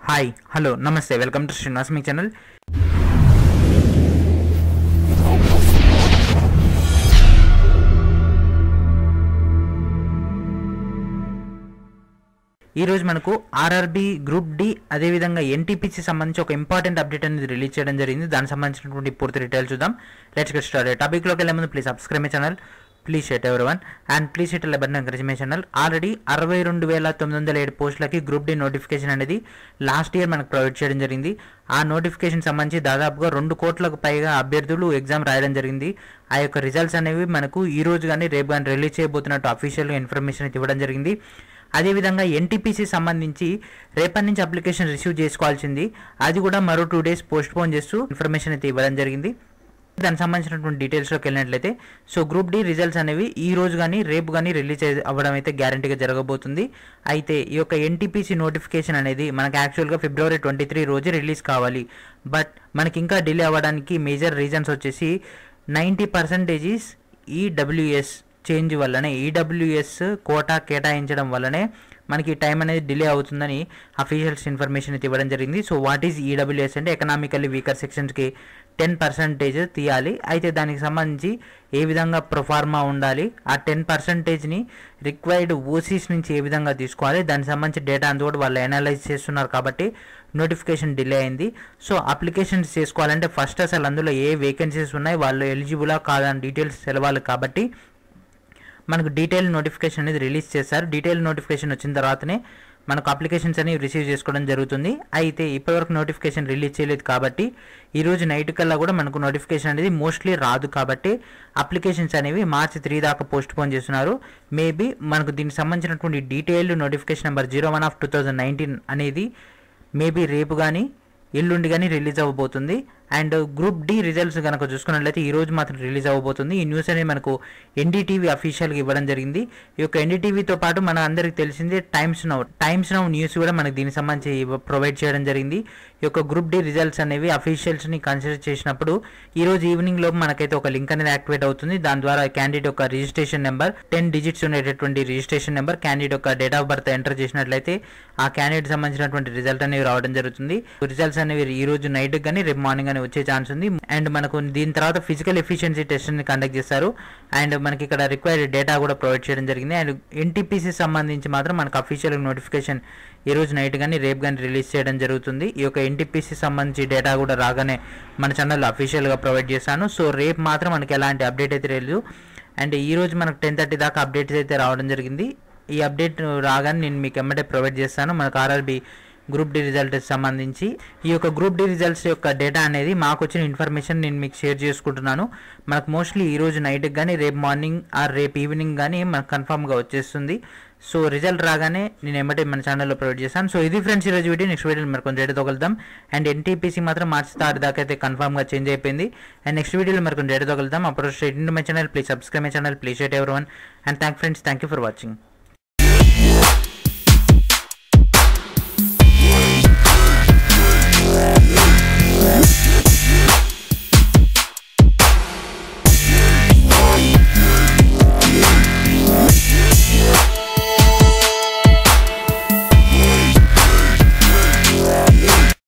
Hi hello నమస్తే welcome to Srinivas me channel. ఈరోజు మనకు ఆర్ఆర్బీ గ్రూప్ డి అదేవిధంగా ఎన్టీపీసీ సంబంధించి ఒక ఇంపార్టెంట్ అప్డేట్ అనేది రిలీజ్ చేయడం జరిగింది. దానికి సంబంధించినటువంటి పూర్తి డీటెయిల్స్ చూద్దాం. Let's get started. టాపిక్లోకి వెళ్ళే ముందు please subscribe my channel, please share everyone and please hit the button encourage my channel. Already 62,907 పోస్టులకి గ్రూప్ డి నోటిఫికేషన్ అనేది లాస్ట్ ఇయర్ మనకు ప్రొవైడ్ చేయడం జరిగింది. ఆ నోటిఫికేషన్ సంబంధించి దాదాపుగా 2 కోట్లకు పైగా అభ్యర్థులు ఎగ్జామ్ రాయడం జరిగింది. ఆ యొక్క రిజల్ట్స్ అనేవి మనకు ఈ రోజు కానీ రేపు కానీ రిలీజ్ చేయబోతున్నట్టు అఫీషియల్గా ఇన్ఫర్మేషన్ ఇవ్వడం జరిగింది. అదేవిధంగా ఎన్టీపీసీ సంబంధించి రేపటి నుంచి అప్లికేషన్ రిసీవ్ చేసుకోవాల్సింది, అది కూడా మరో 2 days పోస్ట్ పోన్ చేస్తూ ఇన్ఫర్మేషన్ అయితే ఇవ్వడం జరిగింది. దానికి సంబంధించినటువంటి డీటెయిల్స్లోకి వెళ్ళినట్లయితే సో గ్రూప్ డి రిజల్ట్స్ అనేవి ఈ రోజు కానీ రేపు కానీ రిలీజ్ అవ్వడం అయితే గ్యారంటీగా జరగబోతుంది. అయితే ఈ యొక్క ఎన్టీపీసీ నోటిఫికేషన్ అనేది మనకు యాక్చువల్గా February 23 రోజు రిలీజ్ కావాలి. బట్ మనకి ఇంకా డిలే అవ్వడానికి మేజర్ రీజన్స్ వచ్చేసి 90% ఈడబ్ల్యూఎస్ చేంజ్ వల్లనే, ఈడబ్ల్యూఎస్ కోటా కేటాయించడం వల్లనే మనకి టైం అనేది డిలే అవుతుందని అఫీషియల్స్ ఇన్ఫర్మేషన్ అయితే ఇవ్వడం జరిగింది. సో వాట్ ఈజ్ ఈడబ్ల్యూఎస్ అంటే ఎకనామికల్లీ వీకర్ సెక్షన్స్కి 10% తీయాలి. అయితే దానికి సంబంధించి ఏ విధంగా ప్రొఫార్మా ఉండాలి, ఆ 10%ని రిక్వైర్డ్ ఓసీస్ నుంచి ఏ విధంగా తీసుకోవాలి, దానికి సంబంధించి డేటా అంతా కూడా వాళ్ళు అనలైజ్ చేస్తున్నారు కాబట్టి నోటిఫికేషన్ డిలే అయింది. సో అప్లికేషన్స్ చేసుకోవాలంటే ఫస్ట్ అసలు అందులో ఏ వేకెన్సీస్ ఉన్నాయి, వాళ్ళు ఎలిజిబులా కాదా అని డీటెయిల్స్ తెలవాలి. కాబట్టి మనకు డీటెయిల్ నోటిఫికేషన్ అనేది రిలీజ్ చేస్తారు. డీటెయిల్ నోటిఫికేషన్ వచ్చిన తర్వాతనే మనకు అప్లికేషన్స్ అనేవి రిసీవ్ చేసుకోవడం జరుగుతుంది. అయితే ఇప్పటివరకు నోటిఫికేషన్ రిలీజ్ చేయలేదు కాబట్టి ఈరోజు నైట్ కల్లా కూడా మనకు నోటిఫికేషన్ అనేది మోస్ట్లీ రాదు. కాబట్టి అప్లికేషన్స్ అనేవి March 3 దాకా పోస్ట్ పోన్ చేస్తున్నారు. మేబీ మనకు దీనికి సంబంధించినటువంటి డీటెయిల్డ్ నోటిఫికేషన్ నెంబర్ 01/2019 అనేది మేబీ రేపు కానీ ఎల్లుండి కానీ రిలీజ్ అవ్వబోతుంది. అండ్ గ్రూప్ డి రిజల్ట్స్ కనుక చూసుకున్నట్లయితే ఈ రోజు మాత్రం రిలీజ్ అవ్వబోతుంది. ఈ న్యూస్ అనేది మనకు ఎన్డీటీవీ అఫీషియల్గా ఇవ్వడం జరిగింది. ఈ యొక్క ఎన్డీటీవీతో పాటు మన అందరికి తెలిసిందే టైమ్స్ నౌ న్యూస్ కూడా మనకు దీనికి సంబంధించి ప్రొవైడ్ చేయడం జరిగింది. ఈ యొక్క గ్రూప్ డి రిజల్ట్స్ అనేవి అఫీషియల్స్ని కన్సిడర్ చేసినప్పుడు ఈ రోజు ఈవినింగ్ లోపు మనకైతే ఒక లింక్ అనేది యాక్టివేట్ అవుతుంది. దాని ద్వారా క్యాండిడేట్ యొక్క రిజిస్ట్రేషన్ నెంబర్ 10 digits ఉండేటటువంటి రిజిస్ట్రేషన్ నెంబర్, క్యాండిడేట్ యొక్క డేట్ ఆఫ్ బర్త్ ఎంటర్ చేసినట్లయితే ఆ క్యాండిడేట్ సంబంధించినటువంటి రిజల్ట్ అనేవి రావడం జరుగుతుంది. రిజల్ట్స్ అనేవి ఈ రోజు నైట్ కానీ రేపు మార్నింగ్ అని వచ్చే ఛాన్స్ ఉంది. అండ్ మనకు దీని తర్వాత ఫిజికల్ ఎఫిషియన్సీ టెస్ట్ ని కండక్ట్ చేస్తారు. అండ్ మనకి ఇక్కడ రిక్వైర్డ్ డేటా కూడా ప్రొవైడ్ చేయడం జరిగింది. అండ్ ఎన్టీపీసీ సంబంధించి మాత్రం మనకు అఫీషియల్ నోటిఫికేషన్ ఈ రోజు నైట్ కానీ రేపు కానీ రిలీజ్ చేయడం జరుగుతుంది. ఈ యొక్క ఎన్టీపీసీ సంబంధించి డేటా కూడా రాగానే మన ఛానల్లో అఫీషియల్గా ప్రొవైడ్ చేశాను. సో రేపు మాత్రం మనకి ఎలాంటి అప్డేట్ అయితే లేదు. అండ్ ఈ రోజు మనకు 10:30 దాకా అప్డేట్స్ అయితే రావడం జరిగింది. ఈ అప్డేట్ రాగానే నేను మీకు ఎమ్మటే ప్రొవైడ్ చేస్తాను. మనకు ఆర్ఆర్బీ గ్రూప్ డి రిజల్ట్స్ సంబంధించి ఈ యొక్క గ్రూప్ డి రిజల్ట్స్ యొక్క డేటా అనేది మాకు వచ్చిన ఇన్ఫర్మేషన్ నేను మీకు షేర్ చేసుకుంటున్నాను. మనకు మోస్ట్లీ ఈ రోజు నైట్కి కానీ రేపు మార్నింగ్ ఆర్ రేపు ఈవినింగ్ కానీ మనకు కన్ఫర్మ్గా వచ్చేస్తుంది. సో రిజల్ట్ రాగానే నేను ఎమ్మటే మన ఛానల్లో ప్రొవైడ్ చేస్తాను. సో ఇది ఫ్రెండ్స్ ఈరోజు వీడియో. నెక్స్ట్ వీడియోలో మరి కొంచెం డేటా తగులుతాం. అండ్ ఎన్టీపీసీ మాత్రం March 3 దాకా అయితే కన్ఫర్మ్గా చేంజ్ అయిపోయింది. అండ్ నెక్స్ట్ వీడియోలో మరి కొంచెం డేటా తగులుతాం. అప్పుడు straight into my channel, please subscribe my channel, please share everyone and thank you for watching.